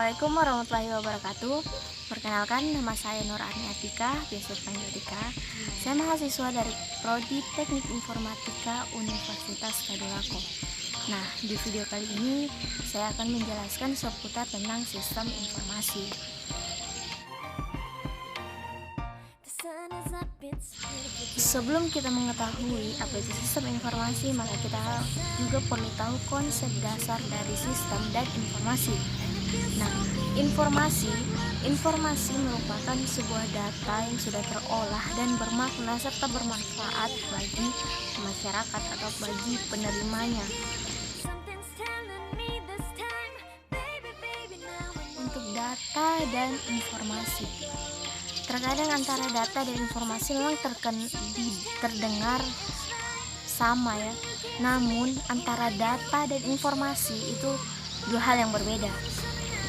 Assalamualaikum warahmatullahi wabarakatuh. Perkenalkan, nama saya Nur Arni Atika, biasa dipanggil Tika. Saya mahasiswa dari Prodi Teknik Informatika Universitas Tadulako. Nah, di video kali ini saya akan menjelaskan seputar tentang sistem informasi. Sebelum kita mengetahui apa itu sistem informasi, maka kita juga perlu tahu konsep dasar dari sistem dan informasi. Nah, informasi merupakan sebuah data yang sudah terolah dan bermakna serta bermanfaat bagi masyarakat atau bagi penerimanya. Untuk data dan informasi, terkadang antara data dan informasi memang terdengar sama ya. Namun antara data dan informasi itu dua hal yang berbeda.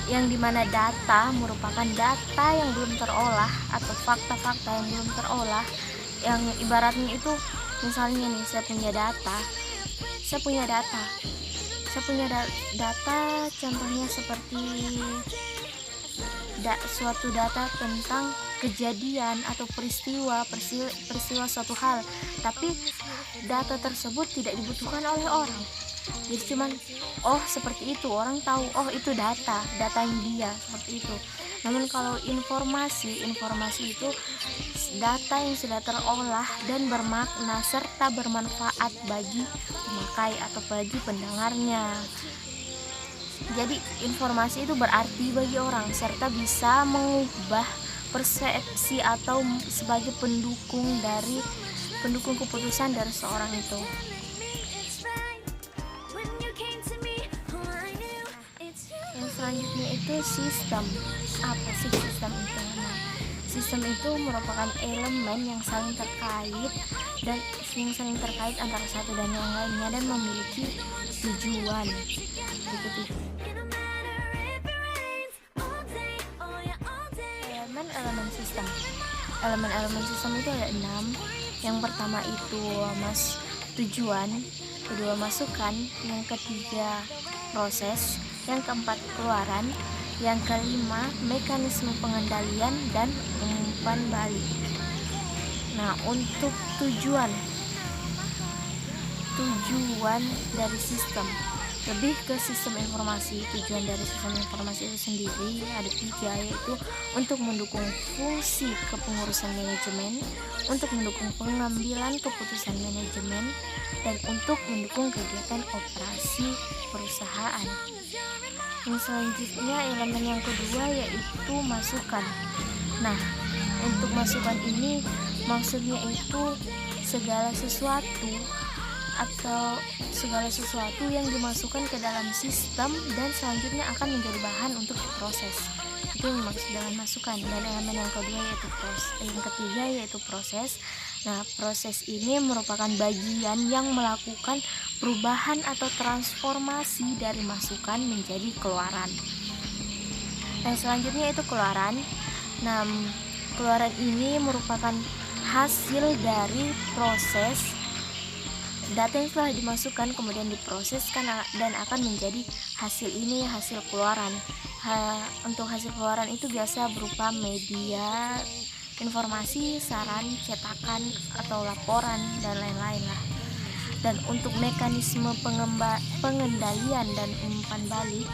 Yang dimana data merupakan data yang belum terolah atau fakta-fakta yang belum terolah, yang ibaratnya itu misalnya nih, saya punya data contohnya seperti suatu data tentang kejadian atau peristiwa suatu hal, tapi data tersebut tidak dibutuhkan oleh orang. Jadi cuman seperti itu, orang tahu itu datanya dia seperti itu. Namun kalau informasi itu data yang sudah terolah dan bermakna serta bermanfaat bagi pemakai atau bagi pendengarnya. Jadi informasi itu berarti bagi orang serta bisa mengubah persepsi atau sebagai pendukung keputusan dari seorang itu. Yang selanjutnya itu sistem. Apa sih sistem itu? Nah, sistem itu merupakan elemen yang saling terkait antara satu dan yang lainnya dan memiliki tujuan. Elemen sistem. Elemen sistem itu ada 6. Yang pertama itu tujuan, kedua masukan, yang ketiga proses, yang keempat keluaran, yang kelima mekanisme pengendalian dan umpan balik. Nah, untuk tujuan dari sistem, lebih ke sistem informasi. Tujuan dari sistem informasi itu sendiri ada 3, yaitu untuk mendukung fungsi kepengurusan manajemen, untuk mendukung pengambilan keputusan manajemen, dan untuk mendukung kegiatan operasi perusahaan. Yang selanjutnya elemen yang kedua yaitu masukan. Nah, untuk masukan ini maksudnya itu segala sesuatu yang dimasukkan ke dalam sistem dan selanjutnya akan menjadi bahan untuk diproses. Itu yang dimaksud dengan masukan. Dan elemen yang ketiga yaitu proses. Nah, proses ini merupakan bagian yang melakukan perubahan atau transformasi dari masukan menjadi keluaran. Yang selanjutnya itu keluaran. Nah, keluaran ini merupakan hasil dari proses data yang telah dimasukkan kemudian diproseskan dan akan menjadi hasil keluaran. Untuk hasil keluaran itu biasa berupa media informasi, saran, cetakan atau laporan dan lain-lain lah. Dan untuk mekanisme pengendalian dan umpan balik,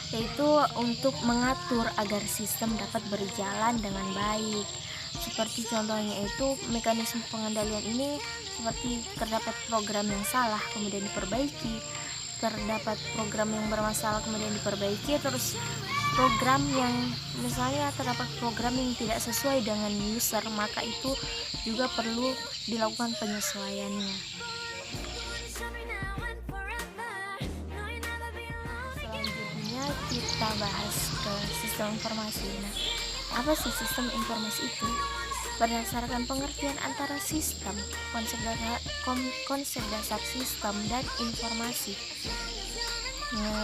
yaitu untuk mengatur agar sistem dapat berjalan dengan baik. Seperti contohnya itu mekanisme pengendalian ini seperti terdapat program yang salah kemudian diperbaiki, terdapat program yang bermasalah kemudian diperbaiki, terus program yang misalnya terdapat program yang tidak sesuai dengan user, maka itu juga perlu dilakukan penyesuaiannya. Selanjutnya kita bahas ke sistem informasi. Nah, apa sih sistem informasi itu? Berdasarkan pengertian antara sistem, konsep dasar sistem dan informasi.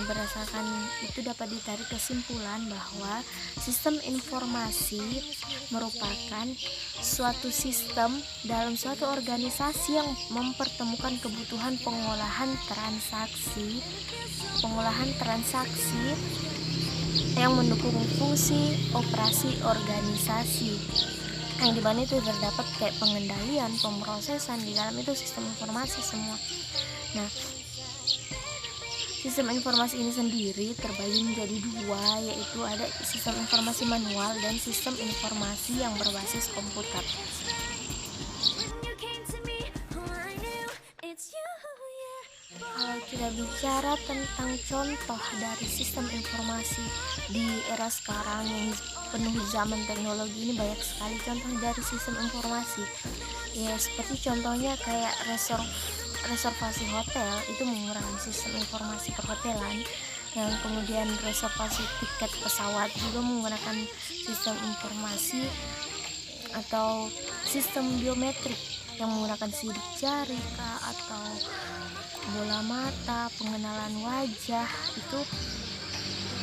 Berdasarkan itu dapat ditarik kesimpulan bahwa sistem informasi merupakan suatu sistem dalam suatu organisasi yang mempertemukan kebutuhan pengolahan transaksi yang mendukung fungsi operasi organisasi, yang dimana itu terdapat kayak pengendalian, pemrosesan di dalam itu sistem informasi semua. Nah, sistem informasi ini sendiri terbagi menjadi dua, yaitu ada sistem informasi manual dan sistem informasi yang berbasis komputer. Kalau kita bicara tentang contoh dari sistem informasi di era sekarang yang penuh zaman teknologi ini, banyak sekali contoh dari sistem informasi. Ya, seperti contohnya kayak reservasi hotel itu menggunakan sistem informasi perhotelan, yang kemudian reservasi tiket pesawat juga menggunakan sistem informasi atau sistem biometrik yang menggunakan sidik jari atau bola mata, pengenalan wajah, itu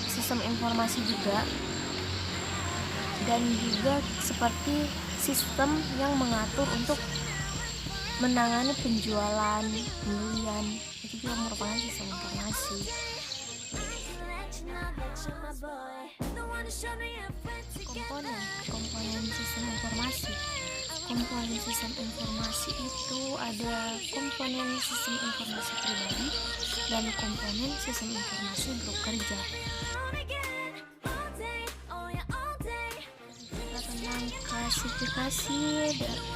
sistem informasi juga. Dan juga seperti sistem yang mengatur untuk menangani penjualan, pembelian, itu juga merupakan sistem informasi. Komponen sistem informasi. Komponen sistem informasi itu ada komponen sistem informasi pribadi dan komponen sistem informasi grup kerja. Tentang klasifikasi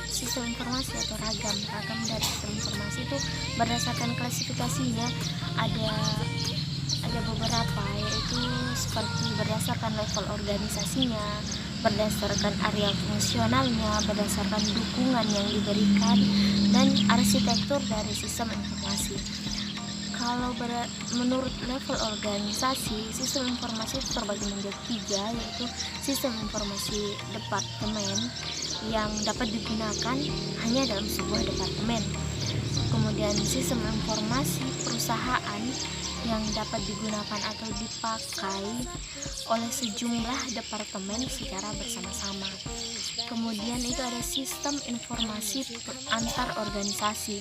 sistem informasi atau ragam dari sistem informasi itu berdasarkan klasifikasinya ada beberapa, yaitu seperti berdasarkan level organisasinya, berdasarkan area fungsionalnya, berdasarkan dukungan yang diberikan, dan arsitektur dari sistem informasi. Kalau menurut level organisasi, sistem informasi itu terbagi menjadi 3, yaitu sistem informasi departemen yang dapat digunakan hanya dalam sebuah departemen. Kemudian sistem informasi perusahaan yang dapat digunakan atau dipakai oleh sejumlah departemen secara bersama-sama. Kemudian itu ada sistem informasi antar organisasi.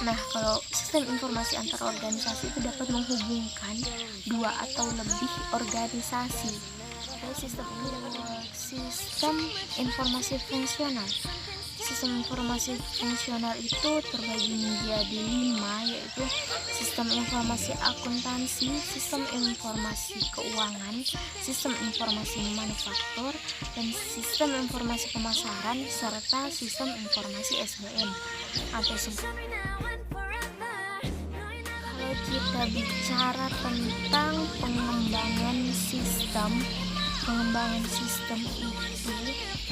Nah, kalau sistem informasi antar organisasi itu dapat menghubungkan 2 atau lebih organisasi. Sistem ini adalah sistem informasi fungsional. Sistem informasi fungsional itu terbagi menjadi 5, yaitu sistem informasi akuntansi, sistem informasi keuangan, sistem informasi manufaktur, dan sistem informasi pemasaran, serta sistem informasi SDM atau Kalau kita bicara tentang pengembangan sistem itu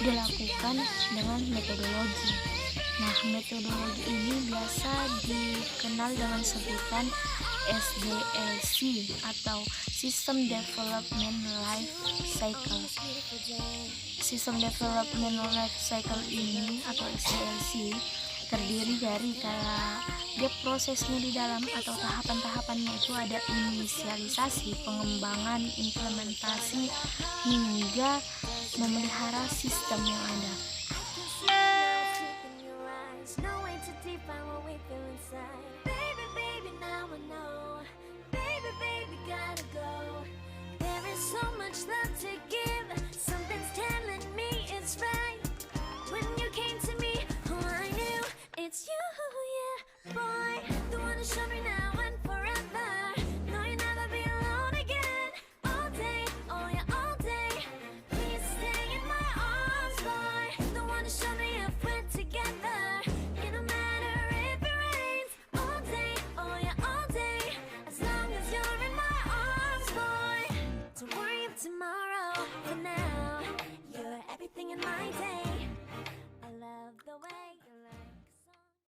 dilakukan dengan metodologi. Nah, metodologi ini biasa dikenal dengan sebutan SDLC atau System Development Life Cycle. System Development Life Cycle ini atau SDLC terdiri dari dia prosesnya di dalam atau tahapan-tahapannya itu ada inisialisasi, pengembangan, implementasi, hingga memelihara sistem yang ada. Now I know